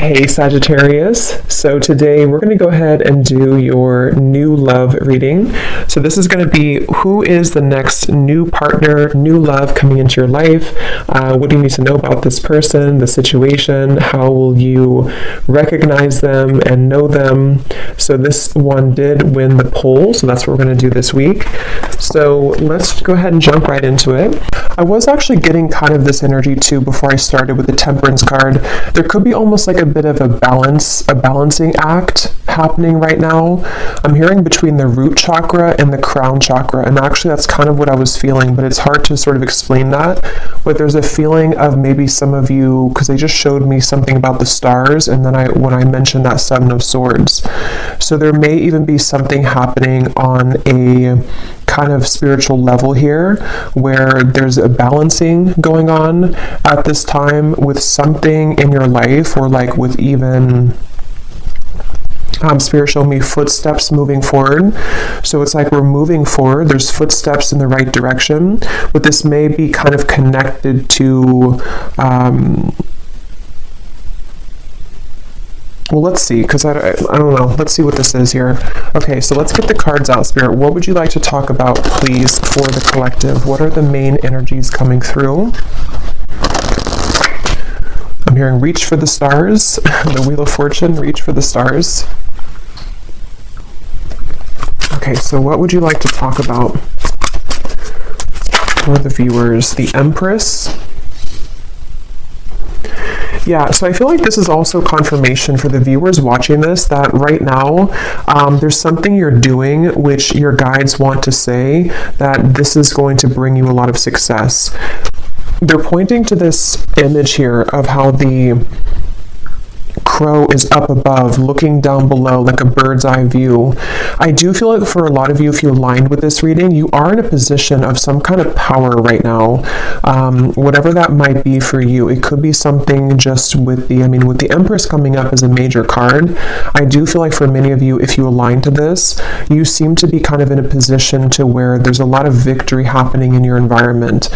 Hey Sagittarius, so today we're going to go ahead and do your new love reading. So this is going to be who is the next new partner, new love coming into your life. What do you need to know about this person, the situation? How will you recognize them and know them? So this one did win the poll, so that's what we're going to do this week. So let's go ahead and jump right into it. I was actually getting kind of this energy too before I started with the Temperance card. There could be almost like a bit of a balancing act happening right now. I'm hearing between the root chakra and the crown chakra, and actually that's kind of what I was feeling, but it's hard to sort of explain that. But there's a feeling of maybe some of you, because they just showed me something about the stars, and then when I mentioned that Seven of Swords. So there may even be something happening on a kind of spiritual level here where there's a balancing going on at this time with something in your life, or like with even Spirit showed me footsteps moving forward. So it's like we're moving forward, there's footsteps in the right direction, but this may be kind of connected to well, let's see, because I don't know. Let's see what this is here. Okay, so let's get the cards out, Spirit. What would you like to talk about, please, for the collective? What are the main energies coming through? I'm hearing reach for the stars. The Wheel of Fortune, reach for the stars. Okay, so what would you like to talk about for the viewers? The Empress. Yeah, so I feel like this is also confirmation for the viewers watching this that right now there's something you're doing which your guides want to say that this is going to bring you a lot of success. They're pointing to this image here of how the crow is up above looking down below like a bird's eye view. I do feel like for a lot of you, if you're aligned with this reading, you are in a position of some kind of power right now, whatever that might be for you. It could be something just with the Empress coming up as a major card. I do feel like for many of you, if you align to this, you seem to be kind of in a position to where there's a lot of victory happening in your environment,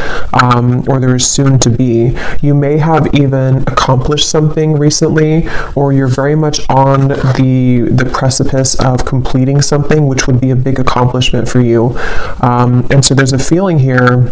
or there is soon to be. You may have even accomplished something recently, or you're very much on the precipice of completing something, which would be a big accomplishment for you. And so there's a feeling here,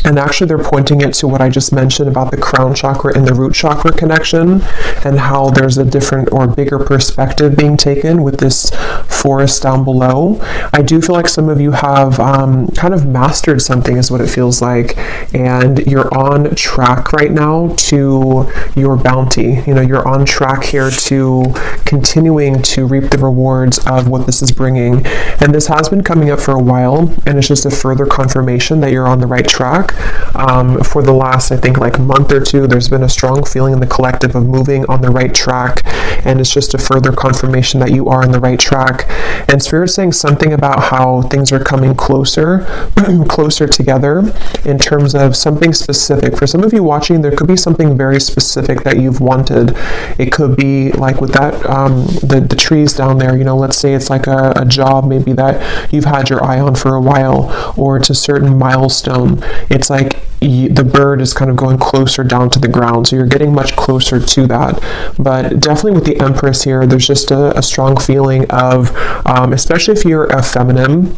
and actually they're pointing it to what I just mentioned about the crown chakra and the root chakra connection, and how there's a different or bigger perspective being taken with this forest down below. I do feel like some of you have kind of mastered something is what it feels like, and you're on track right now to your bounty. You're on track here to continuing to reap the rewards of what this is bringing. And this has been coming up for a while, and it's just a further confirmation that you're on the right track. For the last, I think, like month or two, there's been a strong feeling in the collective of moving on the right track, and it's just a further confirmation that you are on the right track. And Spirit's saying something about how things are coming closer together in terms of something specific. For some of you watching, there could be something very specific that you've wanted. It could be like with that the trees down there, let's say it's like a job maybe that you've had your eye on for a while, or it's a certain milestone. It's like the bird is kind of going closer down to the ground, so you're getting much closer to that. But definitely with the Empress here, there's just a strong feeling of, especially if you're a feminine,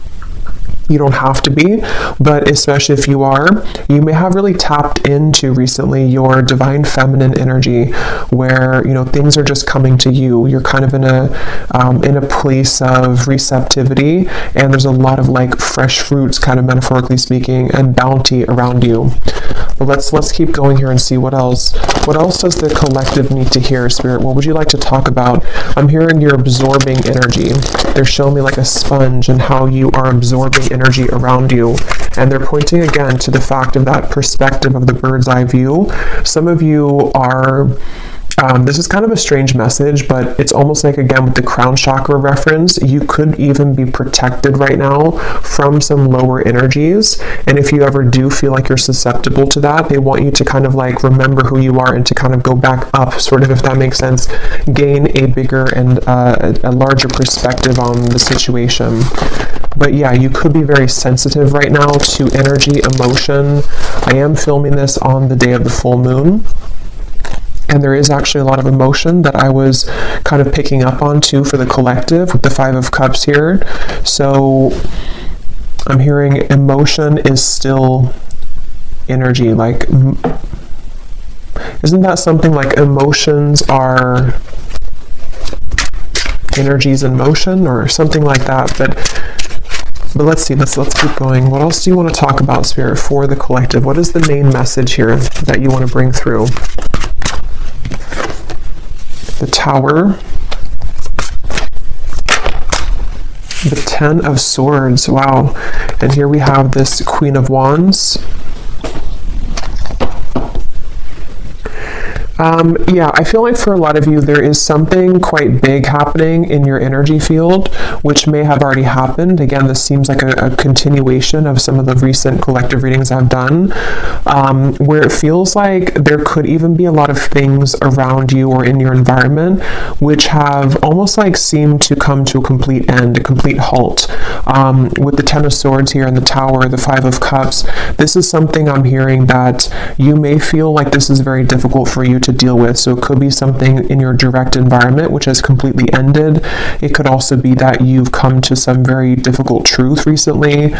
you don't have to be, but especially if you are, you may have really tapped into recently your divine feminine energy, where things are just coming to you. You're kind of in a place of receptivity, and there's a lot of like fresh fruits, kind of metaphorically speaking, and bounty around you. But let's keep going here and see what else does the collective need to hear, Spirit. What would you like to talk about? I'm hearing you're absorbing energy. They're showing me like a sponge and how you are absorbing energy around you, and they're pointing again to the fact of that perspective of the bird's eye view. Some of you are this is kind of a strange message, but it's almost like, again, with the crown chakra reference, you could even be protected right now from some lower energies. And if you ever do feel like you're susceptible to that, they want you to kind of like remember who you are and to kind of go back up, sort of, if that makes sense, gain a bigger and a larger perspective on the situation. But yeah, you could be very sensitive right now to energy, emotion. I am filming this on the day of the full moon. And there is actually a lot of emotion that I was kind of picking up on too for the collective with the Five of Cups here. So I'm hearing emotion is still energy. Like, isn't that something like emotions are energies in motion or something like that? But let's see, let's keep going. What else do you want to talk about, Spirit, for the collective? What is the main message here that you want to bring through? The Tower, the Ten of Swords, wow. And here we have this Queen of Wands. Yeah, I feel like for a lot of you, there is something quite big happening in your energy field, which may have already happened. Again, this seems like a continuation of some of the recent collective readings I've done, where it feels like there could even be a lot of things around you or in your environment, which have almost like seemed to come to a complete end, a complete halt. With the Ten of Swords here and the Tower, the Five of Cups, this is something I'm hearing that you may feel like this is very difficult for you to deal with. So it could be something in your direct environment which has completely ended. It could also be that you've come to some very difficult truth recently.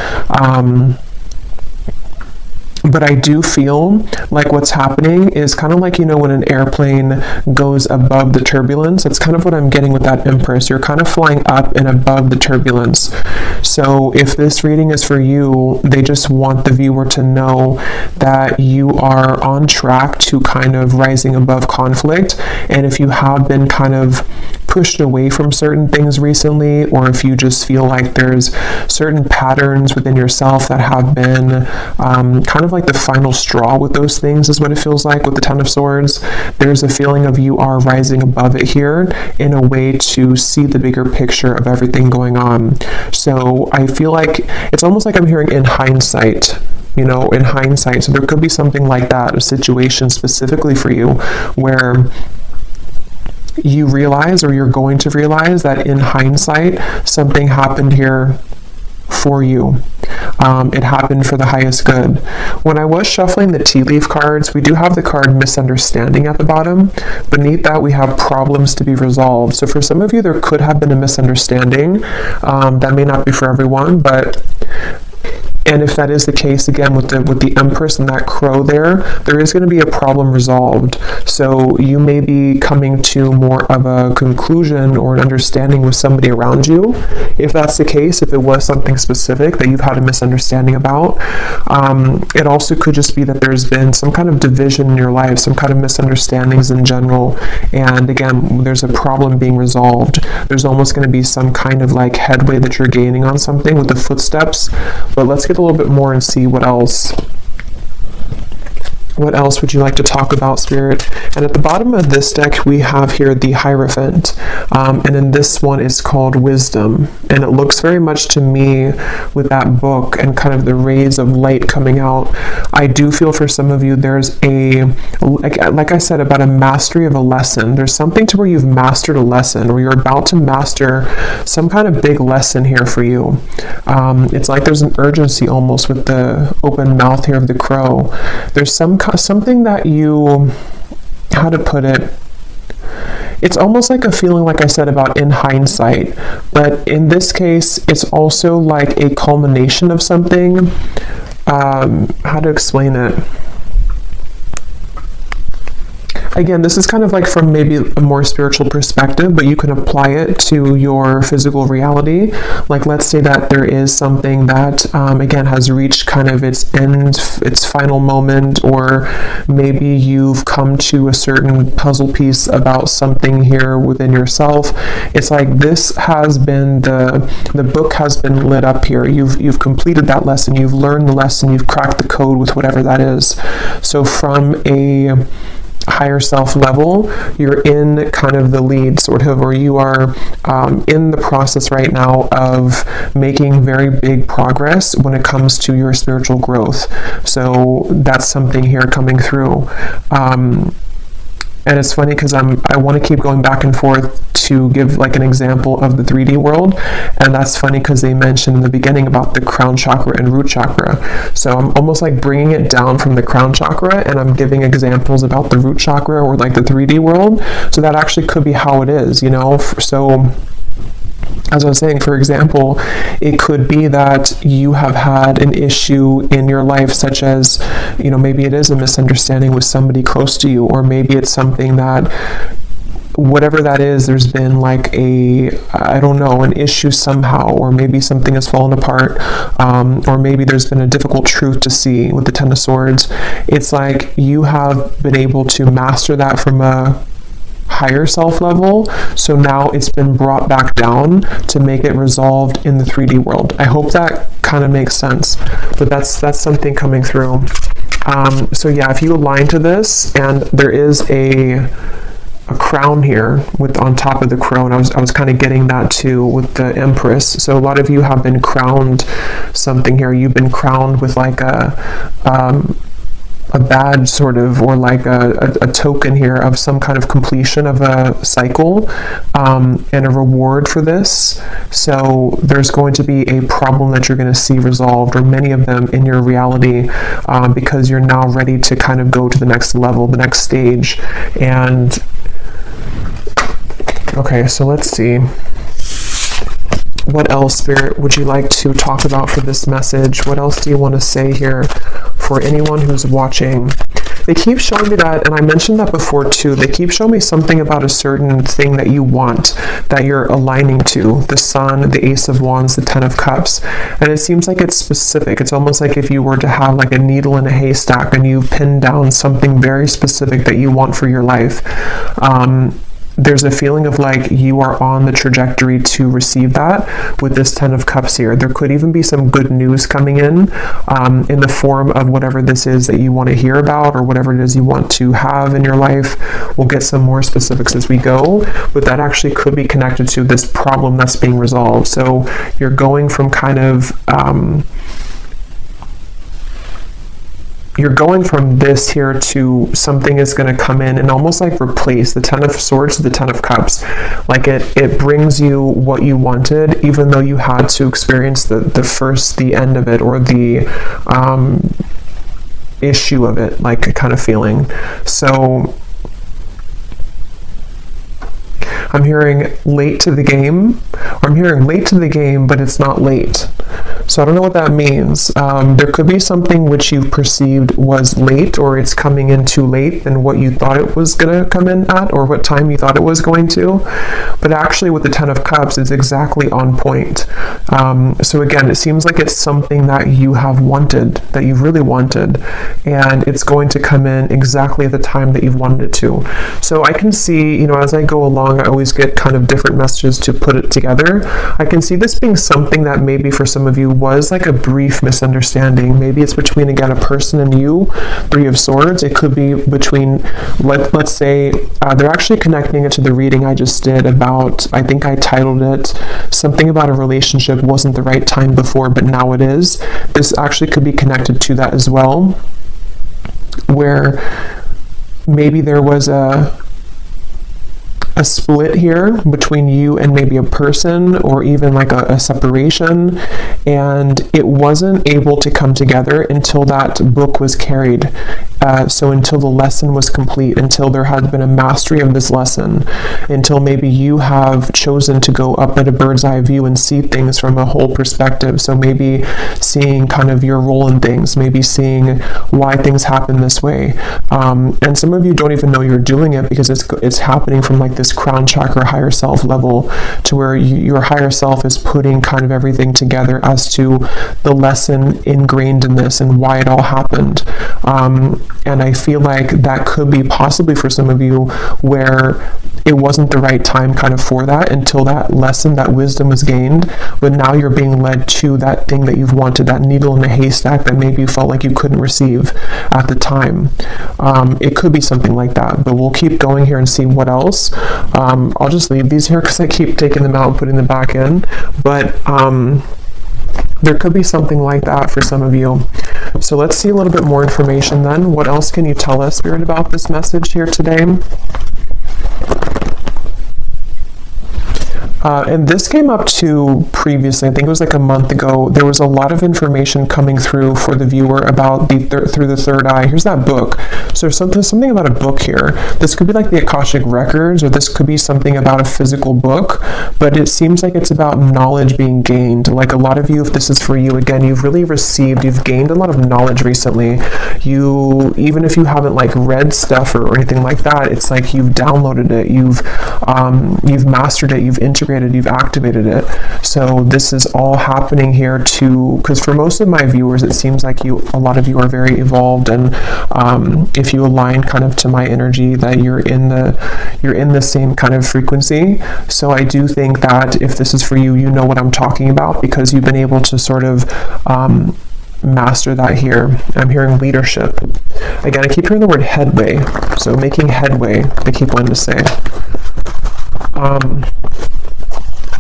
But I do feel like what's happening is kind of like, you know, when an airplane goes above the turbulence, that's kind of what I'm getting with that Empress. You're kind of flying up and above the turbulence. So if this reading is for you, they just want the viewer to know that you are on track to kind of rising above conflict. And if you have been kind of pushed away from certain things recently, or if you just feel like there's certain patterns within yourself that have been kind of like the final straw with those things, is what it feels like with the Ten of Swords. There's a feeling of you are rising above it here in a way to see the bigger picture of everything going on. So I feel like it's almost like I'm hearing in hindsight, you know, in hindsight. So there could be something like that, a situation specifically for you where you realize, or you're going to realize, that in hindsight something happened here for you. It happened for the highest good. When I was shuffling the tea leaf cards, we do have the card misunderstanding at the bottom. Beneath that, we have problems to be resolved. So for some of you, there could have been a misunderstanding. That may not be for everyone, and if that is the case, again, with the Empress and that crow there is going to be a problem resolved. So you may be coming to more of a conclusion or an understanding with somebody around you. If that's the case, if it was something specific that you've had a misunderstanding about, it also could just be that there's been some kind of division in your life, some kind of misunderstandings in general. And again, there's a problem being resolved. There's almost going to be some kind of like headway that you're gaining on something with the footsteps. But let's get a little bit more and see what else would you like to talk about, Spirit? And at the bottom of this deck, we have here the Hierophant. And then this one is called Wisdom. And it looks very much to me with that book and kind of the rays of light coming out. I do feel for some of you, there's like I said, about a mastery of a lesson. There's something to where you've mastered a lesson, or you're about to master some kind of big lesson here for you. It's like there's an urgency almost with the open mouth here of the crow. There's something that you, how to put it, it's almost like a feeling, like I said, about in hindsight, but in this case, it's also like a culmination of something. How to explain it? Again, this is kind of like from maybe a more spiritual perspective, but you can apply it to your physical reality. Like, let's say that there is something that, again, has reached kind of its end, its final moment, or maybe you've come to a certain puzzle piece about something here within yourself. It's like this has been, the book has been lit up here. You've completed that lesson. You've learned the lesson. You've cracked the code with whatever that is. So from a higher self level, you're in kind of the lead, sort of, or you are in the process right now of making very big progress when it comes to your spiritual growth. So that's something here coming through. And it's funny because I want to keep going back and forth to give like an example of the 3D world, and that's funny because they mentioned in the beginning about the crown chakra and root chakra. So I'm almost like bringing it down from the crown chakra, and I'm giving examples about the root chakra or like the 3D world. So that actually could be how it is, you know. So as I was saying, for example, it could be that you have had an issue in your life, such as, you know, maybe it is a misunderstanding with somebody close to you, or maybe it's something that, whatever that is, there's been like I don't know, an issue somehow, or maybe something has fallen apart, or maybe there's been a difficult truth to see with the Ten of Swords. It's like you have been able to master that from a higher self level, so now it's been brought back down to make it resolved in the 3D world. I hope that kind of makes sense, but that's something coming through. So yeah, if you align to this, and there is a crown here with on top of the crown, I was kind of getting that too with the Empress. So a lot of you have been crowned something here. You've been crowned with like a badge sort of, or like a token here of some kind of completion of a cycle, and a reward for this. So there's going to be a problem that you're going to see resolved, or many of them in your reality, because you're now ready to kind of go to the next level, the next stage. And okay, so let's see. What else, Spirit, would you like to talk about for this message? What else do you want to say here for anyone who's watching? They keep showing me that, and I mentioned that before too, they keep showing me something about a certain thing that you want, that you're aligning to. The Sun, the Ace of Wands, the Ten of Cups. And it seems like it's specific. It's almost like if you were to have like a needle in a haystack and you pin down something very specific that you want for your life. There's a feeling of like you are on the trajectory to receive that with this Ten of Cups here. There could even be some good news coming in the form of whatever this is that you want to hear about, or whatever it is you want to have in your life. We'll get some more specifics as we go, but that actually could be connected to this problem that's being resolved. So you're going from kind of you're going from this here to something is going to come in and almost like replace the Ten of Swords to the Ten of Cups. Like it brings you what you wanted, even though you had to experience the end of it, or the issue of it, like a kind of feeling. So I'm hearing late to the game, or I'm hearing late to the game, but it's not late. So I don't know what that means. There could be something which you perceived was late, or it's coming in too late than what you thought it was going to come in at, or what time you thought it was going to. But actually with the Ten of Cups, it's exactly on point. So again, it seems like it's something that you have wanted, that you've really wanted, and it's going to come in exactly at the time that you've wanted it to. So I can see, you know, as I go along, I always get kind of different messages to put it together. I can see this being something that maybe for some of you was like a brief misunderstanding. Maybe it's between, again, a person and you, Three of Swords. It could be between, let's say, they're actually connecting it to the reading I just did about, I think I titled it something about a relationship wasn't the right time before, but now it is. This actually could be connected to that as well, where maybe there was a split here between you and maybe a person, or even like a separation, and it wasn't able to come together until that book was carried. So until the lesson was complete, until there had been a mastery of this lesson, until maybe you have chosen to go up at a bird's eye view and see things from a whole perspective. So maybe seeing kind of your role in things, maybe seeing why things happen this way. And some of you don't even know you're doing it, because it's happening from like this crown chakra higher self level, to where your higher self is putting kind of everything together as to the lesson ingrained in this and why it all happened. And I feel like that could be possibly for some of you where it wasn't the right time kind of for that, until that lesson, that wisdom was gained, but now you're being led to that thing that you've wanted, that needle in a haystack that maybe you felt like you couldn't receive at the time. It could be something like that, but we'll keep going here and see what else. I'll just leave these here because I keep taking them out and putting them back in, but There could be something like that for some of you. So let's see a little bit more information then. What else can you tell us, Spirit, about this message here today? And this came up too previously. I think it was like a month ago. There was a lot of information coming through for the viewer about through the third eye. Here's that book. So there's something about a book here. This could be like the Akashic Records, or this could be something about a physical book, but it seems like it's about knowledge being gained. Like a lot of you, if this is for you, again, you've gained a lot of knowledge recently. Even if you haven't like read stuff or anything like that, it's like you've downloaded it, you've mastered it, you've integrated, you've activated it. So this is all happening here too, because for most of my viewers, it seems like a lot of you are very evolved, and if you align kind of to my energy, that you're in the same kind of frequency. So I do think that if this is for you, you know what I'm talking about, because you've been able to sort of master that here. I'm hearing leadership. Again, I keep hearing the word headway. So making headway, I keep wanting to say.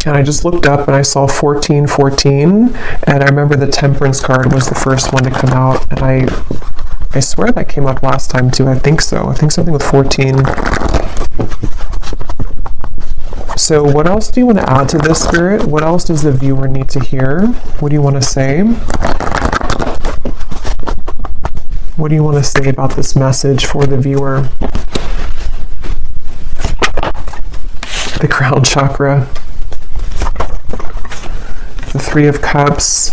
And I just looked up and I saw 1414, and I remember the Temperance card was the first one to come out, and I swear that came up last time too. I think so. I think something with 14. So what else do you want to add to this, Spirit? What else does the viewer need to hear? What do you want to say? What do you want to say about this message for the viewer? The crown chakra. The Three of Cups.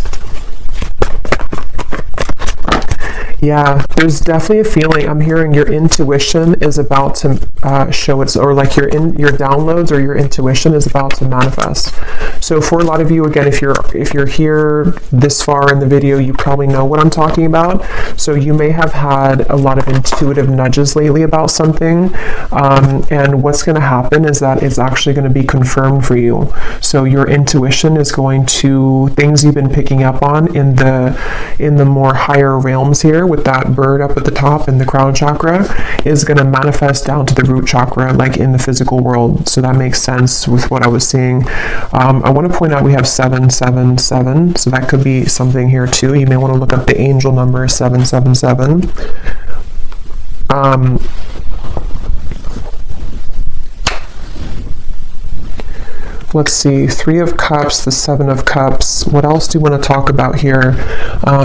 Yeah, there's definitely a feeling. I'm hearing your intuition is about to show its, or like your downloads or your intuition is about to manifest. So for a lot of you, again, if you're here this far in the video, you probably know what I'm talking about. So you may have had a lot of intuitive nudges lately about something, and what's going to happen is that it's actually going to be confirmed for you. So your intuition is going to, things you've been picking up on in the more higher realms here, with that bird up at the top in the crown chakra, is going to manifest down to the root chakra, like in the physical world. So that makes sense with what I was seeing. I want to point out we have 777, so that could be something here too. You may want to look up the angel number 777. Let's see, Three of Cups, the Seven of Cups. What else do you want to talk about here?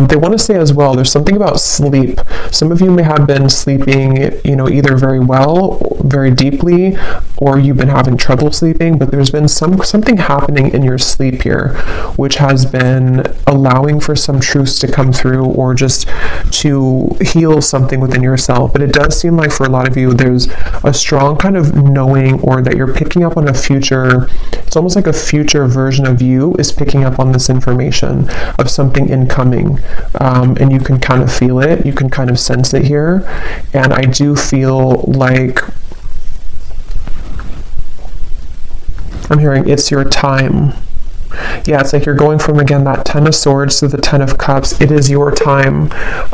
They want to say as well, there's something about sleep. Some of you may have been sleeping, either very well, very deeply, or you've been having trouble sleeping, but there's been something happening in your sleep here, which has been allowing for some truths to come through, or just to heal something within yourself. But it does seem like for a lot of you, there's a strong kind of knowing, or that you're picking up on a future. It's almost like a future version of you is picking up on this information of something incoming, and you can kind of feel it, you can kind of sense it here. And I do feel like I'm hearing it's your time. Yeah, it's like you're going from, again, that Ten of Swords to the Ten of Cups. It is your time.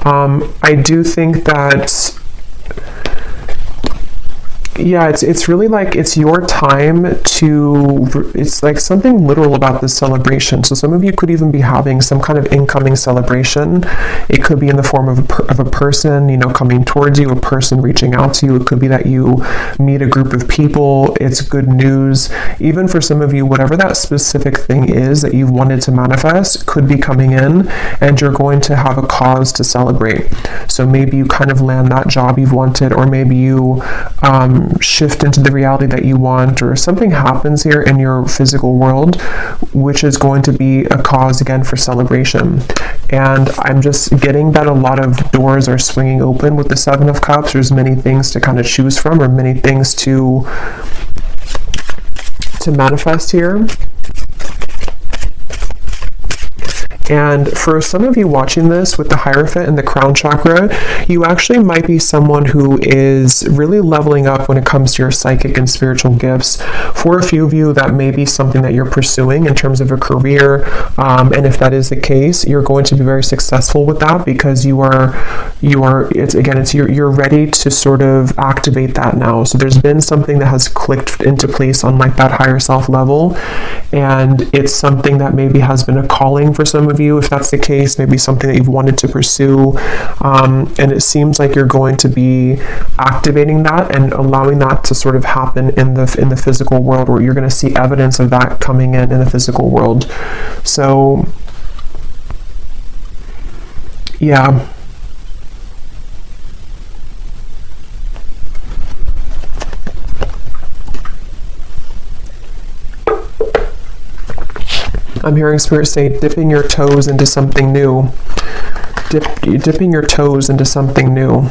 I do think that, yeah, it's really like it's your time to, it's like something literal about this celebration. So some of you could even be having some kind of incoming celebration. It could be in the form of a person, coming towards you, a person reaching out to you. It could be that you meet a group of people. It's good news. Even for some of you, whatever that specific thing is that you've wanted to manifest could be coming in, and you're going to have a cause to celebrate. So maybe you kind of land that job you've wanted, or maybe you shift into the reality that you want, or something happens here in your physical world, which is going to be a cause again for celebration. And I'm just getting that a lot of doors are swinging open with the Seven of Cups. There's many things to kind of choose from, or many things to manifest here. And for some of you watching this with the Hierophant and the crown chakra, you actually might be someone who is really leveling up when it comes to your psychic and spiritual gifts. For a few of you, that may be something that you're pursuing in terms of a career. And if that is the case, you're going to be very successful with that, because you're ready to sort of activate that now. So there's been something that has clicked into place on like that higher self level. And it's something that maybe has been a calling for some of of you, if that's the case, maybe something that you've wanted to pursue, and it seems like you're going to be activating that and allowing that to sort of happen in the physical world, where you're going to see evidence of that coming in the physical world. So yeah. I'm hearing Spirit say, dipping your toes into something new. Dipping your toes into something new.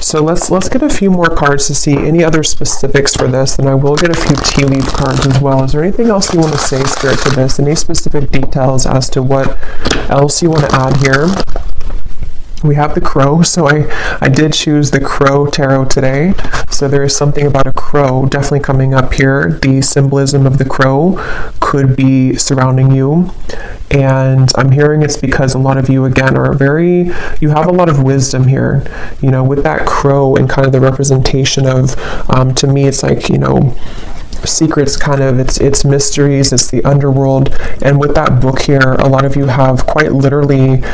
So let's get a few more cards to see any other specifics for this, and I will get a few tea leaf cards as well. Is there anything else you want to say, Spirit, to this? Any specific details as to what else you want to add here? We have the crow, so I did choose the crow tarot today. So there is something about a crow definitely coming up here. The symbolism of the crow could be surrounding you. And I'm hearing it's because a lot of you, again, you have a lot of wisdom here. You know, with that crow and kind of the representation of, to me, it's like, you know, secrets, kind of, it's mysteries, it's the underworld. And with that book here, a lot of you have quite literally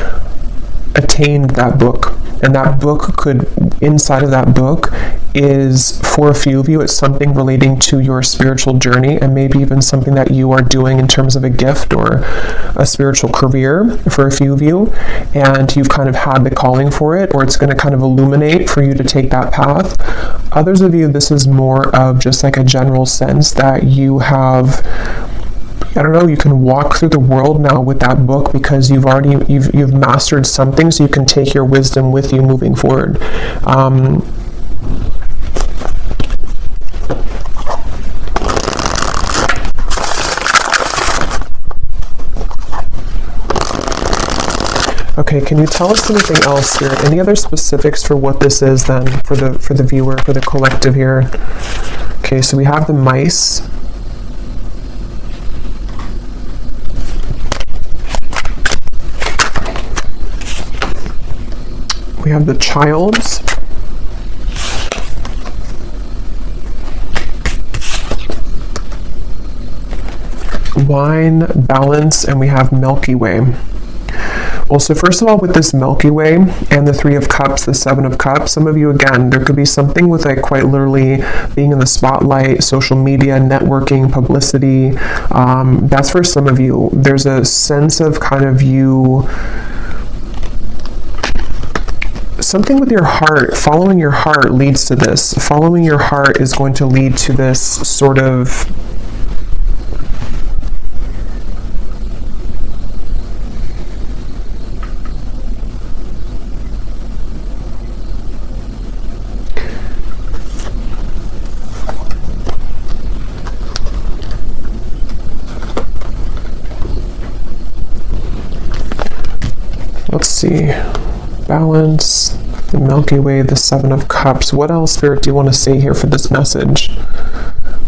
attained that book, and that book could, inside of that book is, for a few of you, it's something relating to your spiritual journey, and maybe even something that you are doing in terms of a gift or a spiritual career for a few of you, and you've kind of had the calling for it, or it's going to kind of illuminate for you to take that path. Others of you, this is more of just like a general sense that you have, I don't know, you can walk through the world now with that book because you've mastered something, so you can take your wisdom with you moving forward. Okay, can you tell us anything else here? Any other specifics for what this is then, for the viewer, for the collective here? Okay, so we have the mice. We have the childs. Wine, balance, and we have Milky Way. Well, so first of all, with this Milky Way and the Three of Cups, the Seven of Cups, some of you, again, there could be something with like quite literally being in the spotlight, social media, networking, publicity. That's for some of you. There's a sense of kind of you, something with your heart, following your heart leads to this. Following your heart is going to lead to this sort of let's see. Balance, the Milky Way, the Seven of Cups. What else, Spirit, do you want to say here for this message?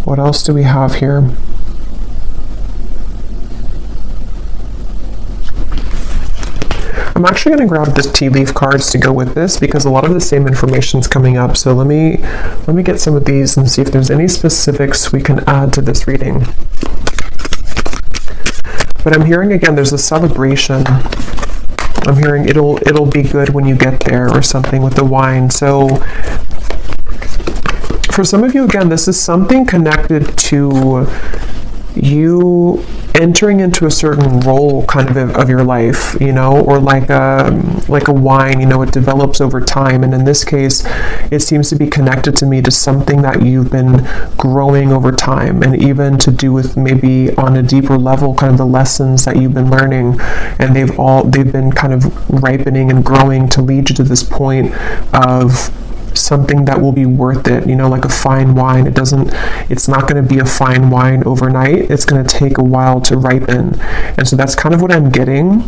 What else do we have here? I'm actually going to grab the tea leaf cards to go with this because a lot of the same information is coming up. So let me get some of these and see if there's any specifics we can add to this reading. But I'm hearing, again, there's a celebration. I'm hearing it'll be good when you get there, or something with the wine. So for some of you, again, this is something connected to you entering into a certain role kind of your life, you know, or like a wine, you know, it develops over time. And in this case, it seems to be connected to me to something that you've been growing over time, and even to do with maybe on a deeper level, kind of the lessons that you've been learning, and they've been kind of ripening and growing to lead you to this point of something that will be worth it, you know, like a fine wine. It's not going to be a fine wine overnight. It's going to take a while to ripen. And so that's kind of what I'm getting.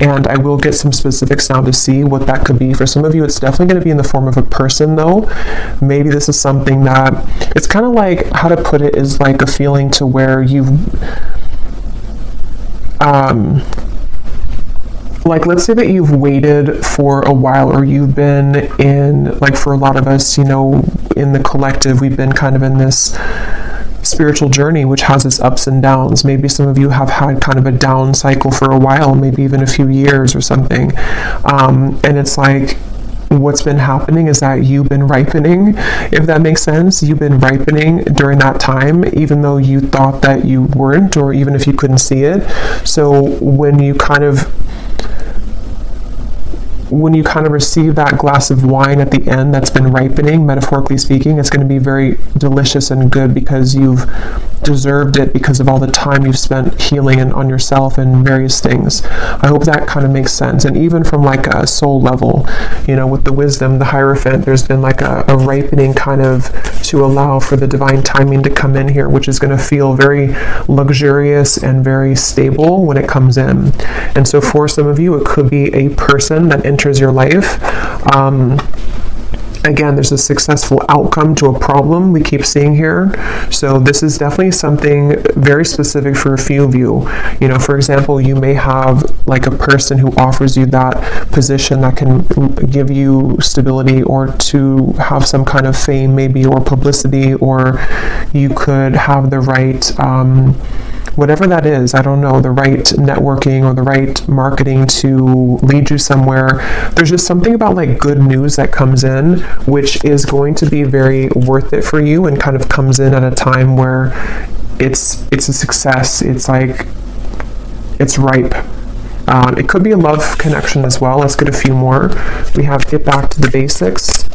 And I will get some specifics now to see what that could be. For some of you, it's definitely going to be in the form of a person, though. Maybe this is something that, it's kind of like, how to put it, is like a feeling to where you've, like, let's say that you've waited for a while, or you've been in, like for a lot of us, you know, in the collective, we've been kind of in this spiritual journey, which has its ups and downs. Maybe some of you have had kind of a down cycle for a while, maybe even a few years or something. And it's like, what's been happening is that you've been ripening, if that makes sense. You've been ripening during that time, even though you thought that you weren't, or even if you couldn't see it. So when you kind of receive that glass of wine at the end that's been ripening, metaphorically speaking, it's going to be very delicious and good because you've deserved it because of all the time you've spent healing and on yourself and various things. I hope that kind of makes sense. And even from like a soul level, with the wisdom, the Hierophant, there's been like a ripening kind of to allow for the divine timing to come in here, which is going to feel very luxurious and very stable when it comes in. And so for some of you, it could be a person that enters your life. Again, there's a successful outcome to a problem we keep seeing here. So this is definitely something very specific for a few of you. For example, you may have like a person who offers you that position that can give you stability, or to have some kind of fame maybe, or publicity, or you could have the right whatever that is, I don't know, the right networking or the right marketing to lead you somewhere. There's just something about like good news that comes in, which is going to be very worth it for you, and kind of comes in at a time where it's a success. It's like, it's ripe. It could be a love connection as well. Let's get a few more. We have get back to the basics.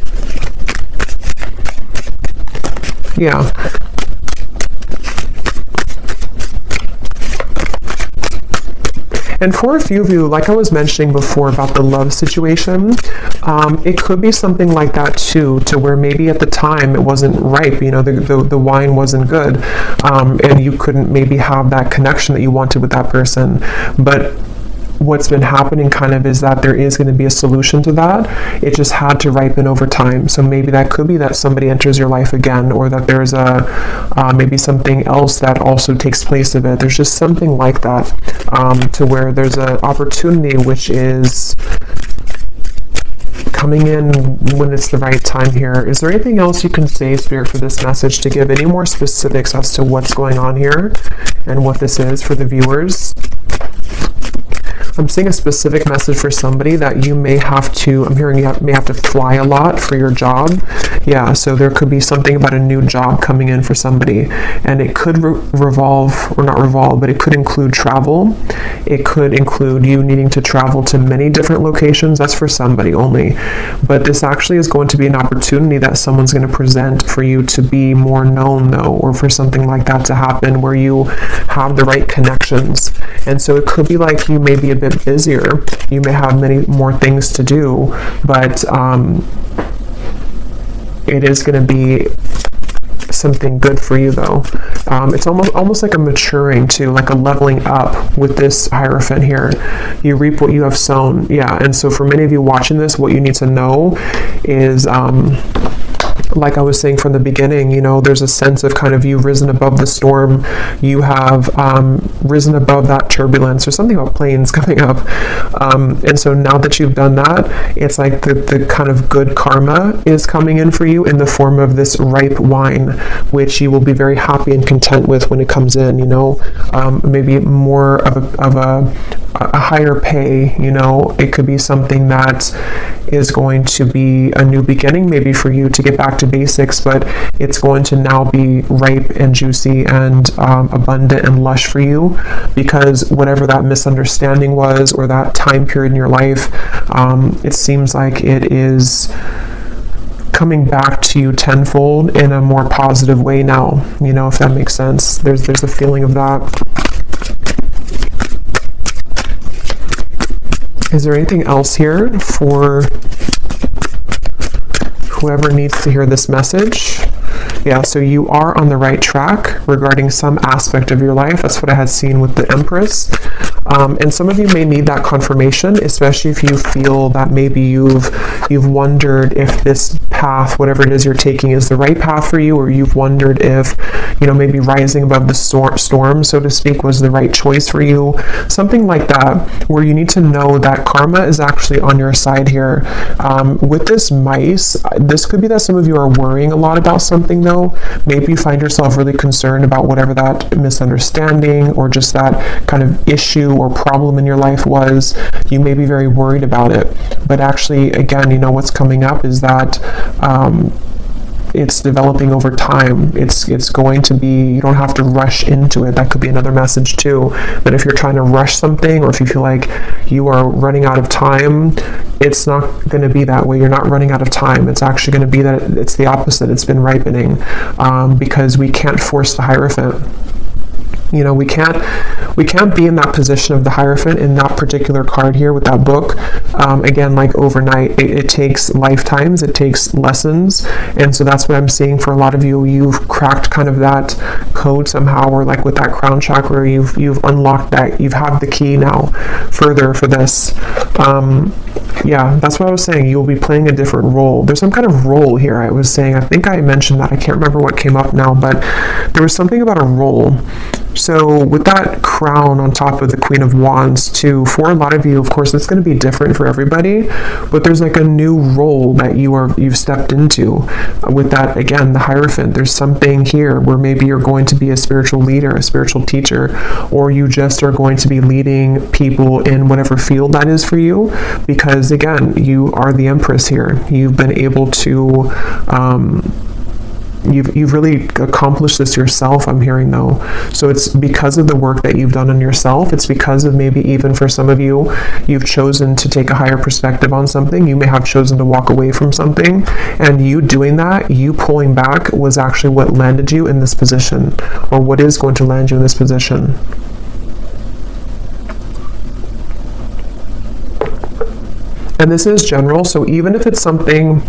Yeah. And for a few of you, like I was mentioning before about the love situation, it could be something like that too, to where maybe at the time it wasn't ripe, the wine wasn't good, and you couldn't maybe have that connection that you wanted with that person. But what's been happening kind of is that there is going to be a solution to that. It just had to ripen over time. So maybe that could be that somebody enters your life again, or that there's maybe something else that also takes place of it. There's just something like that, to where there's an opportunity which is coming in when it's the right time here. Is there anything else you can say, Spirit, for this message, to give any more specifics as to what's going on here and what this is for the viewers? I'm seeing a specific message for somebody that you may have to, I'm hearing you may have to fly a lot for your job. Yeah, so there could be something about a new job coming in for somebody, and it could revolve, or not revolve, but it could include travel. It could include you needing to travel to many different locations. That's for somebody only. But this actually is going to be an opportunity that someone's going to present for you to be more known, though, or for something like that to happen where you have the right connections. And so it could be like you may be a bit busier, you may have many more things to do, but it is going to be something good for you, though. It's almost like a maturing too, like a leveling up with this Hierophant here. You reap what you have sown. Yeah, and so for many of you watching this, what you need to know is like I was saying from the beginning, there's a sense of kind of you've risen above the storm. You have risen above that turbulence, or something about planes coming up. And so now that you've done that, it's like the kind of good karma is coming in for you in the form of this ripe wine, which you will be very happy and content with when it comes in, maybe more of a higher pay, it could be something that is going to be a new beginning, maybe for you to get back to basics, but it's going to now be ripe and juicy and abundant and lush for you, because whatever that misunderstanding was, or that time period in your life, it seems like it is coming back to you tenfold in a more positive way now, if that makes sense. There's a feeling of that. Is there anything else here for whoever needs to hear this message? Yeah, so you are on the right track regarding some aspect of your life. That's what I had seen with the Empress. And some of you may need that confirmation, especially if you feel that maybe you've wondered if this path, whatever it is you're taking, is the right path for you, or you've wondered if, maybe rising above the storm, so to speak, was the right choice for you. Something like that, where you need to know that karma is actually on your side here. With this mice, this could be that some of you are worrying a lot about something, though. ago. Maybe you find yourself really concerned about whatever that misunderstanding or just that kind of issue or problem in your life was. You may be very worried about it, but actually, again, you know, what's coming up is that it's developing over time. It's going to be, you don't have to rush into it. That could be another message too. But if you're trying to rush something, or if you feel like you are running out of time, it's not going to be that way. You're not running out of time. It's actually going to be that it's the opposite. It's been ripening, because we can't force the Hierophant. You know, we can't be in that position of the Hierophant in that particular card here with that book. Again, like overnight, it takes lifetimes, it takes lessons. And so that's what I'm seeing for a lot of you. You've cracked kind of that code somehow, or like with that crown chakra, you've unlocked that. You've had the key now further for this. Yeah, that's what I was saying. You'll be playing a different role. There's some kind of role here. I was saying, I think I mentioned that. I can't remember what came up now, but there was something about a role. So with that crown on top of the Queen of Wands too, for a lot of you, of course, it's going to be different for everybody, but there's like a new role that you've stepped into with that. Again, the Hierophant, there's something here where maybe you're going to be a spiritual leader, a spiritual teacher, or you just are going to be leading people in whatever field that is for you, because again, you are the Empress here. You've been able to You've really accomplished this yourself, I'm hearing though. So it's because of the work that you've done on yourself. It's because of maybe even for some of you, you've chosen to take a higher perspective on something. You may have chosen to walk away from something, and you doing that, you pulling back, was actually what landed you in this position, or what is going to land you in this position. And this is general, so even if it's something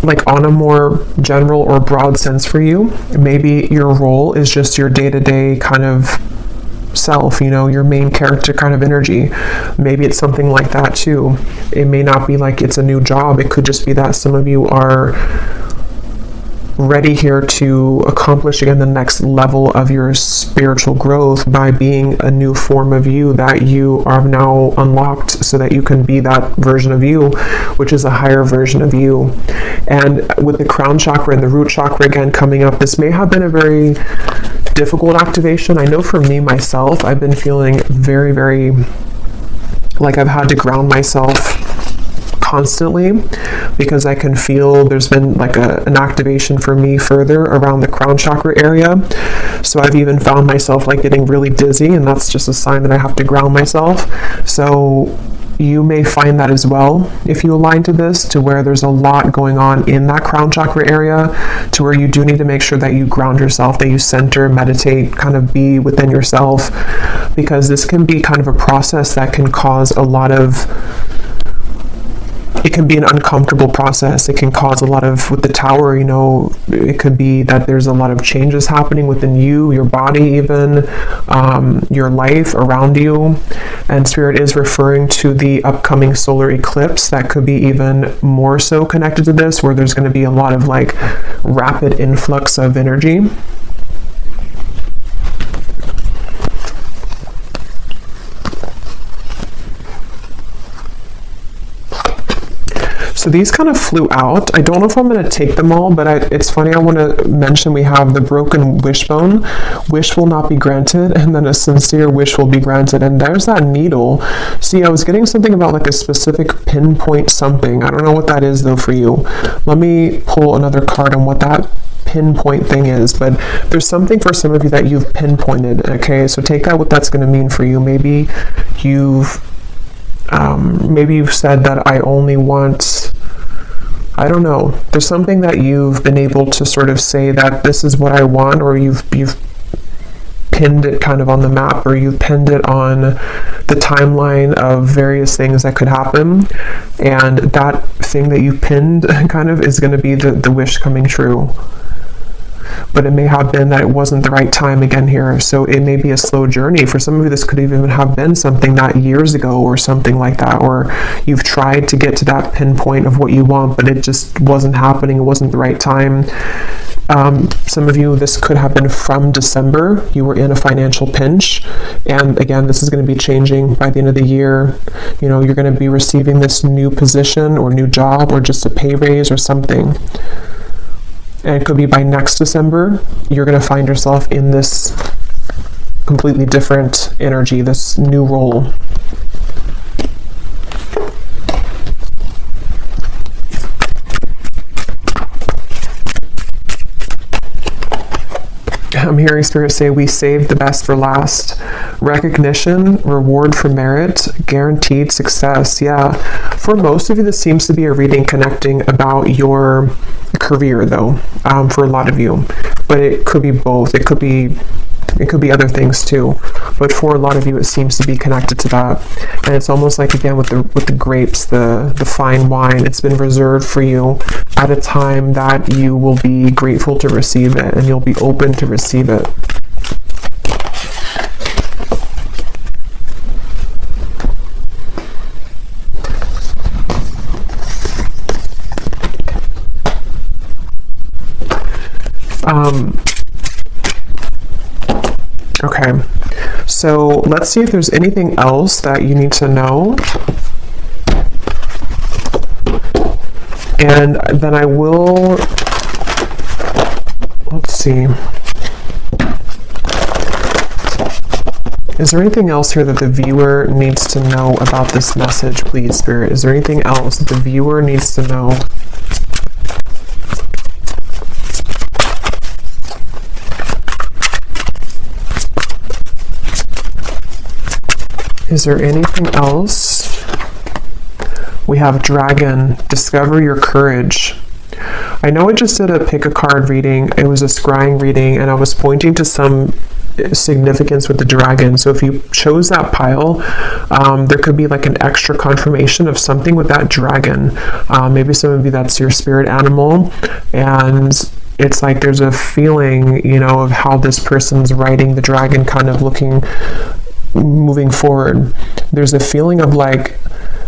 like on a more general or broad sense for you, maybe your role is just your day-to-day kind of self, you know, your main character kind of energy. Maybe it's something like that too. It may not be like it's a new job. It could just be that some of you are ready here to accomplish again the next level of your spiritual growth by being a new form of you that you are now unlocked, so that you can be that version of you, which is a higher version of you. And with the crown chakra and the root chakra again coming up, this may have been a very difficult activation. I know for me myself, I've been feeling very, very like I've had to ground myself constantly, because I can feel there's been like an activation for me further around the crown chakra area. So I've even found myself like getting really dizzy, and that's just a sign that I have to ground myself. So you may find that as well if you align to this, to where there's a lot going on in that crown chakra area, to where you do need to make sure that you ground yourself, that you center, meditate, kind of be within yourself, because this can be kind of a process that can cause a lot of, it can be an uncomfortable process. It can cause a lot of, with the tower, you know, it could be that there's a lot of changes happening within you, your body even, your life around you. And Spirit is referring to the upcoming solar eclipse that could be even more so connected to this, where there's going to be a lot of like rapid influx of energy. So these kind of flew out. I don't know if I'm going to take them all, but it's funny. I want to mention we have the broken wishbone. Wish will not be granted, and then a sincere wish will be granted. And there's that needle. See, I was getting something about like a specific pinpoint something. I don't know what that is though for you. Let me pull another card on what that pinpoint thing is, but there's something for some of you that you've pinpointed. Okay, so take that what that's going to mean for you. Maybe you've said that I only want, I don't know, there's something that you've been able to sort of say that this is what I want, or you've pinned it kind of on the map, or you've pinned it on the timeline of various things that could happen, and that thing that you pinned kind of is going to be the wish coming true. But it may have been that it wasn't the right time again here. So it may be a slow journey. For some of you, this could even have been something that years ago or something like that, or you've tried to get to that pinpoint of what you want, but it just wasn't happening. It wasn't the right time. Some of you, this could have been from December. You were in a financial pinch. And again, this is going to be changing by the end of the year. You know, you're going to be receiving this new position or new job, or just a pay raise or something. And it could be by next December, you're going to find yourself in this completely different energy, this new role. I'm hearing Spirit say, we saved the best for last. Recognition, reward for merit, guaranteed success. Yeah, for most of you, this seems to be a reading connecting about your career, though, for a lot of you. But it could be both. It could be other things too, but for a lot of you it seems to be connected to that. And it's almost like, again, with the grapes, the fine wine, it's been reserved for you at a time that you will be grateful to receive it, and you'll be open to receive it. Okay, so let's see if there's anything else that you need to know. And then I will, let's see. Is there anything else here that the viewer needs to know about this message, please, Spirit? Is there anything else that the viewer needs to know? Is there anything else? We have Dragon, discover your courage. I know I just did a pick a card reading. It was a scrying reading, and I was pointing to some significance with the dragon. So if you chose that pile, there could be like an extra confirmation of something with that dragon. Maybe some of you, that's your spirit animal, and it's like there's a feeling, you know, of how this person's riding the dragon, kind of moving forward. There's a feeling of like,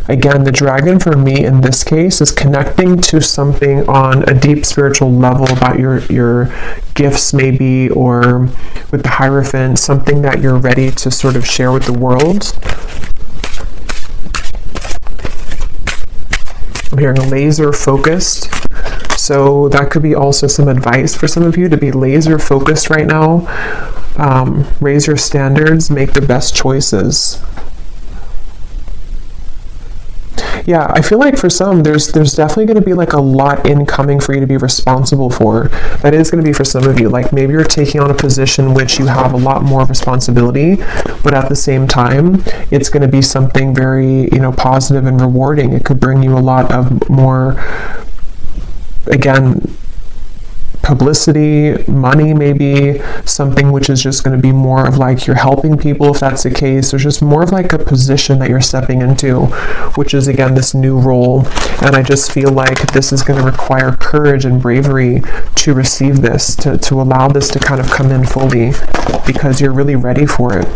again, the dragon for me in this case is connecting to something on a deep spiritual level about your gifts maybe, or with the Hierophant, something that you're ready to sort of share with the world. I'm hearing laser focused. So that could be also some advice for some of you to be laser focused right now. Raise your standards, make the best choices. Yeah, I feel like for some, there's definitely going to be like a lot incoming for you to be responsible for. That is going to be for some of you. Like maybe you're taking on a position which you have a lot more responsibility, but at the same time, it's going to be something very, you know, positive and rewarding. It could bring you a lot of more, again, publicity, money, maybe something which is just going to be more of like you're helping people, if that's the case. There's just more of like a position that you're stepping into, which is, again, this new role. And I just feel like this is going to require courage and bravery to receive this, to allow this to kind of come in fully, because you're really ready for it.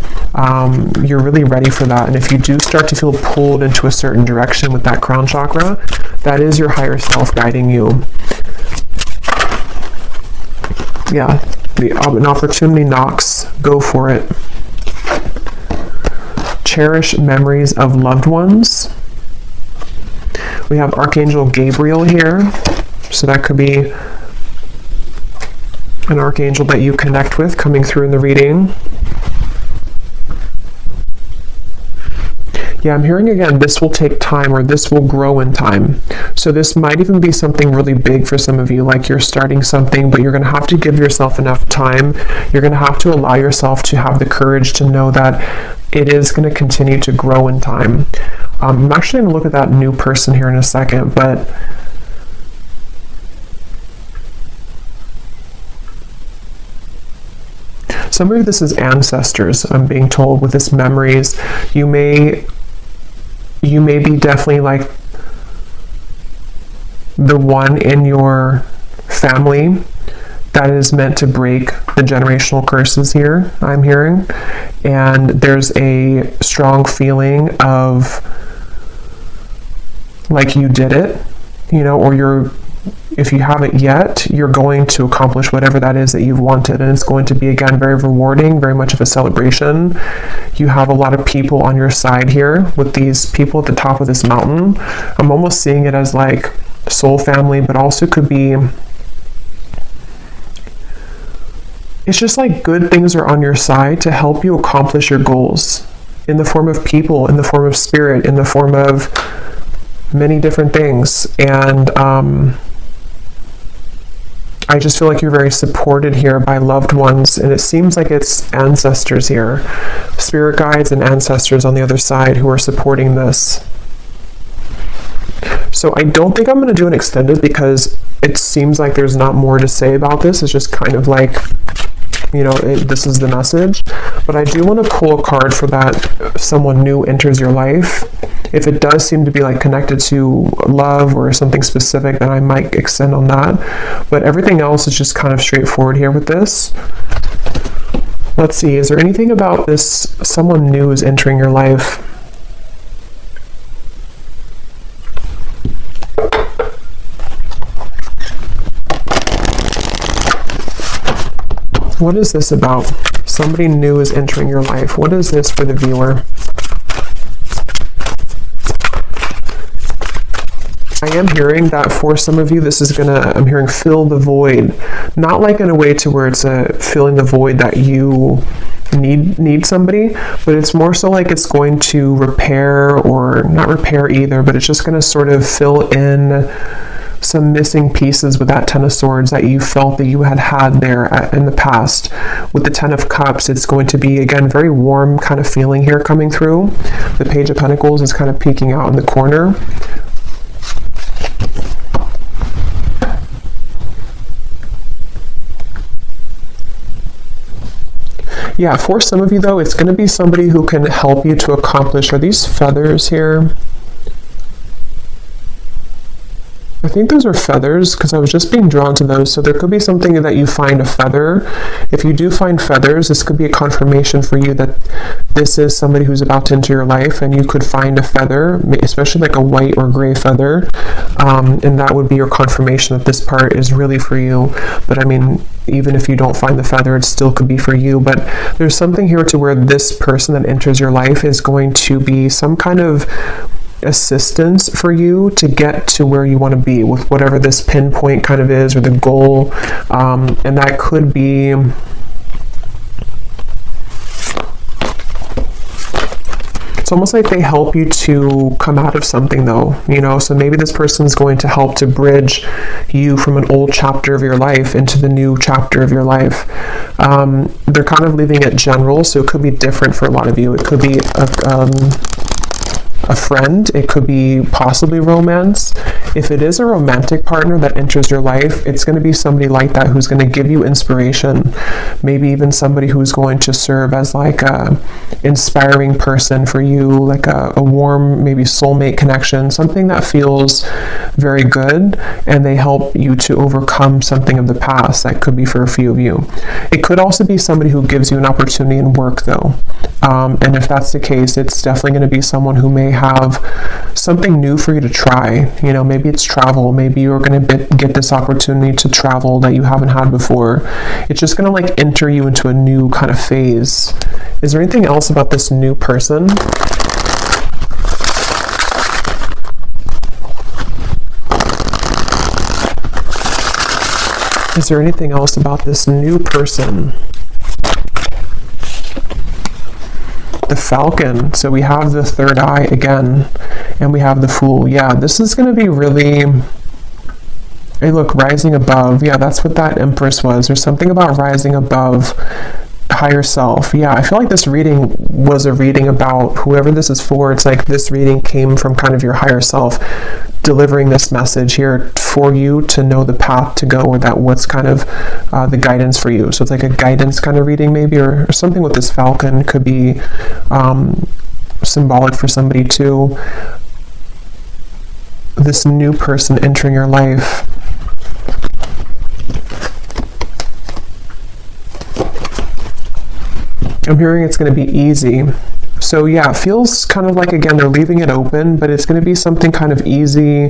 You're really ready for that. And if you do start to feel pulled into a certain direction with that crown chakra, that is your higher self guiding you. Yeah, an opportunity knocks, go for it. Cherish memories of loved ones. We have Archangel Gabriel here, so that could be an archangel that you connect with coming through in the reading. Yeah, I'm hearing again, this will take time, or this will grow in time. So this might even be something really big for some of you, like you're starting something, but you're going to have to give yourself enough time. You're going to have to allow yourself to have the courage to know that it is going to continue to grow in time. I'm actually going to look at that new person here in a second, but some of you, this is ancestors, I'm being told, with this memories. You may be definitely like the one in your family that is meant to break the generational curses here, I'm hearing. And there's a strong feeling of like you did it, you know, or if you haven't yet, you're going to accomplish whatever that is that you've wanted. And it's going to be, again, very rewarding, very much of a celebration. You have a lot of people on your side here with these people at the top of this mountain. I'm almost seeing it as like soul family, but also could be it's just like good things are on your side to help you accomplish your goals in the form of people, in the form of spirit, in the form of many different things. And I just feel like you're very supported here by loved ones, and it seems like it's ancestors here, spirit guides and ancestors on the other side who are supporting this. So I don't think I'm going to do an extended because it seems like there's not more to say about this. It's just kind of like, you know, this is the message. But I do want to pull a card for that someone new enters your life. If it does seem to be like connected to love or something specific, then I might extend on that. But everything else is just kind of straightforward here with this. Let's see, is there anything about this someone new is entering your life? What is this about? Somebody new is entering your life. What is this for the viewer? I am hearing that for some of you, this is I'm hearing fill the void. Not like in a way to where it's filling the void that you need somebody, but it's more so like it's going to repair, or not repair either, but it's just going to sort of fill in some missing pieces with that Ten of Swords that you felt that you had there in the past. With the Ten of Cups, it's going to be, again, very warm kind of feeling here coming through. The Page of Pentacles is kind of peeking out in the corner. Yeah, for some of you though, it's going to be somebody who can help you to accomplish. Are these feathers here? I think those are feathers because I was just being drawn to those. So there could be something that you find a feather. If you do find feathers, this could be a confirmation for you that this is somebody who's about to enter your life, and you could find a feather, especially like a white or gray feather. And that would be your confirmation that this part is really for you. But I mean, even if you don't find the feather, it still could be for you. But there's something here to where this person that enters your life is going to be some kind of assistance for you to get to where you want to be with whatever this pinpoint kind of is, or the goal. And that could be, it's almost like they help you to come out of something though, you know. So maybe this person's going to help to bridge you from an old chapter of your life into the new chapter of your life. They're kind of leaving it general, so it could be different for a lot of you. It could be a friend, it could be possibly romance. If it is a romantic partner that enters your life, it's going to be somebody like that who's going to give you inspiration. Maybe even somebody who's going to serve as like a inspiring person for you, like a warm, maybe soulmate connection, something that feels very good, and they help you to overcome something of the past. That could be for a few of you. It could also be somebody who gives you an opportunity in work though. And if that's the case, it's definitely going to be someone who may have something new for you to try. You know, maybe it's travel. Maybe you're going to get this opportunity to travel that you haven't had before. It's just going to like enter you into a new kind of phase. Is there anything else about this new person? Is there anything else about this new person? The Falcon. So we have the third eye again, and we have the Fool. Yeah, this is going to be really, hey look, rising above. Yeah, that's what that Empress was. There's something about rising above higher self. Yeah, I feel like this reading was a reading about whoever this is for. It's like this reading came from kind of your higher self delivering this message here for you to know the path to go, or that what's kind of the guidance for you. So it's like a guidance kind of reading maybe, or something with this Falcon could be symbolic for somebody too. This new person entering your life. I'm hearing it's going to be easy. So yeah, it feels kind of like, again, they're leaving it open, but it's going to be something kind of easy.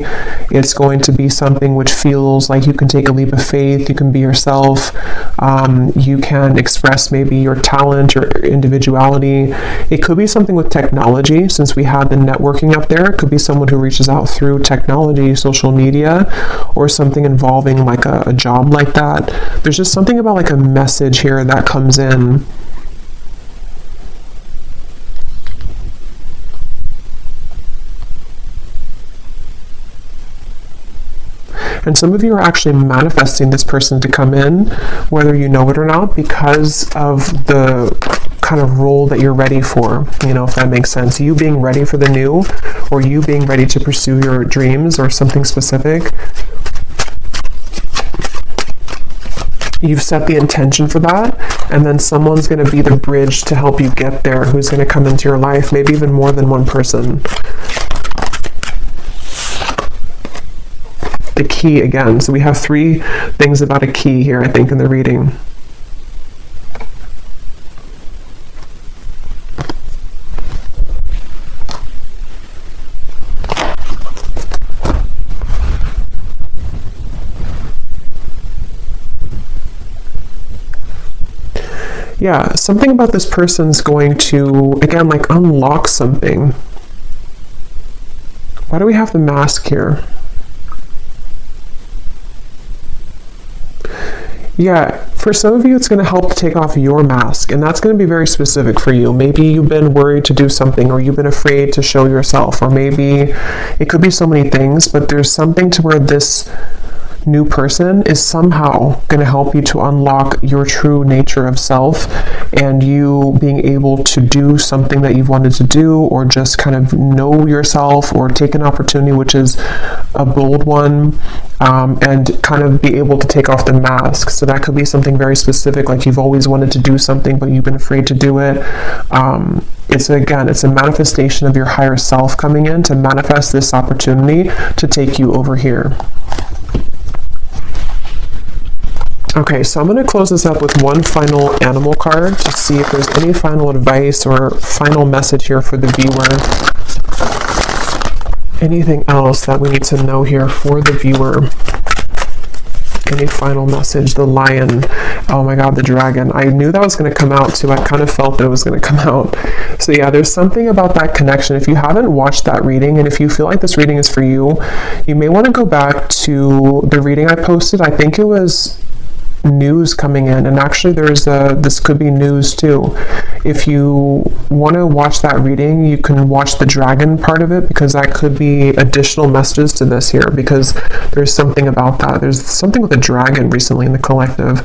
It's going to be something which feels like you can take a leap of faith. You can be yourself. You can express maybe your talent or individuality. It could be something with technology, since we had the networking up there. It could be someone who reaches out through technology, social media, or something involving like a job like that. There's just something about like a message here that comes in. And some of you are actually manifesting this person to come in, whether you know it or not, because of the kind of role that you're ready for, you know, if that makes sense. You being ready for the new, or you being ready to pursue your dreams or something specific. You've set the intention for that, and then someone's going to be the bridge to help you get there, who's going to come into your life, maybe even more than one person. The key again. So we have 3 things about a key here, I think, in the reading. Yeah, something about this person's going to, again, like unlock something. Why do we have the mask here? Yeah, for some of you, it's going to help to take off your mask, and that's going to be very specific for you. Maybe you've been worried to do something, or you've been afraid to show yourself, or maybe it could be so many things, but there's something to where this new person is somehow going to help you to unlock your true nature of self, and you being able to do something that you've wanted to do, or just kind of know yourself, or take an opportunity, which is a bold one, and kind of be able to take off the mask. So that could be something very specific, like you've always wanted to do something, but you've been afraid to do it. It's a manifestation of your higher self coming in to manifest this opportunity to take you over here. Okay, so I'm going to close this up with one final animal card to see if there's any final advice or final message here for the viewer. Anything else that we need to know here for the viewer? Any final message? The lion. Oh my god, the dragon. I knew that was going to come out too. I kind of felt that it was going to come out. So yeah, there's something about that connection. If you haven't watched that reading, and if you feel like this reading is for you, you may want to go back to the reading I posted. I think it was news coming in, and actually this could be news too. If you want to watch that reading, you can watch the dragon part of it, because that could be additional messages to this here, because there's something about that. There's something with the dragon recently in the collective.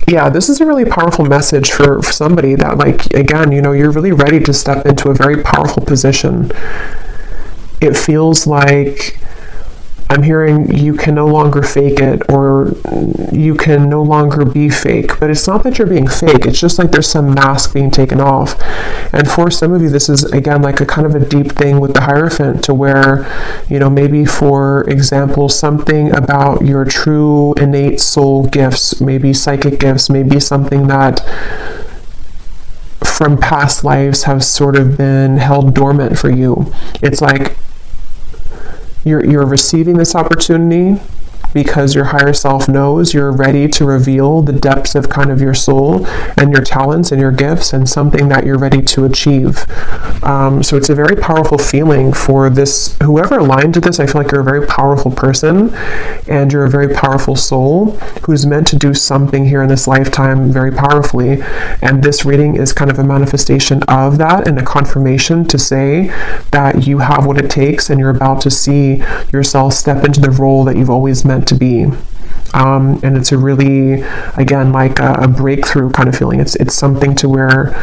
Yeah, this is a really powerful message for somebody that, like, again, you know, you're really ready to step into a very powerful position. It feels like I'm hearing you can no longer fake it, or you can no longer be fake. But it's not that you're being fake. It's just like there's some mask being taken off. And for some of you, this is, again, like a kind of a deep thing with the Hierophant, to where, you know, maybe, for example, something about your true innate soul gifts, maybe psychic gifts, maybe something that from past lives have sort of been held dormant for you. It's like you're receiving this opportunity because your higher self knows you're ready to reveal the depths of kind of your soul and your talents and your gifts, and something that you're ready to achieve. So it's a very powerful feeling for this, whoever aligned to this. I feel like you're a very powerful person, and you're a very powerful soul who's meant to do something here in this lifetime very powerfully. And this reading is kind of a manifestation of that, and a confirmation to say that you have what it takes, and you're about to see yourself step into the role that you've always meant to be. And it's a really, again, like a breakthrough kind of feeling. It's something to where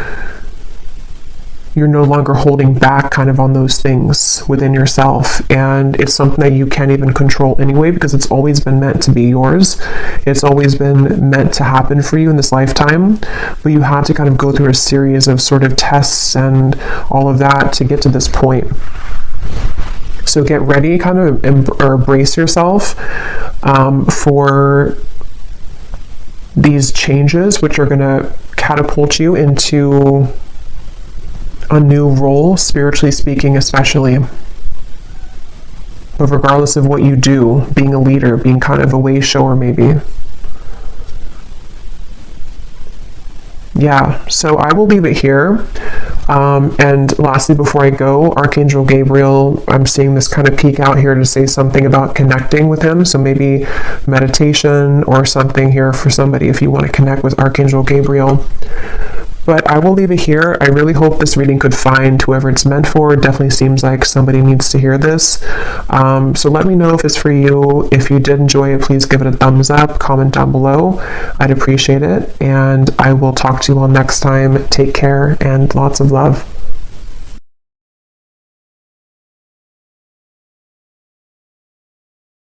you're no longer holding back kind of on those things within yourself, and it's something that you can't even control anyway, because it's always been meant to be yours. It's always been meant to happen for you in this lifetime, but you had to kind of go through a series of sort of tests and all of that to get to this point. So get ready, kind of embrace yourself for these changes, which are going to catapult you into a new role, spiritually speaking, especially. But regardless of what you do, being a leader, being kind of a way shower maybe. Yeah, so I will leave it here. And lastly, before I go, Archangel Gabriel, I'm seeing this kind of peek out here to say something about connecting with him. So maybe meditation or something here for somebody if you want to connect with Archangel Gabriel. But I will leave it here. I really hope this reading could find whoever it's meant for. It definitely seems like somebody needs to hear this. So let me know if it's for you. If you did enjoy it, please give it a thumbs up, comment down below. I'd appreciate it. And I will talk to you all next time. Take care and lots of love.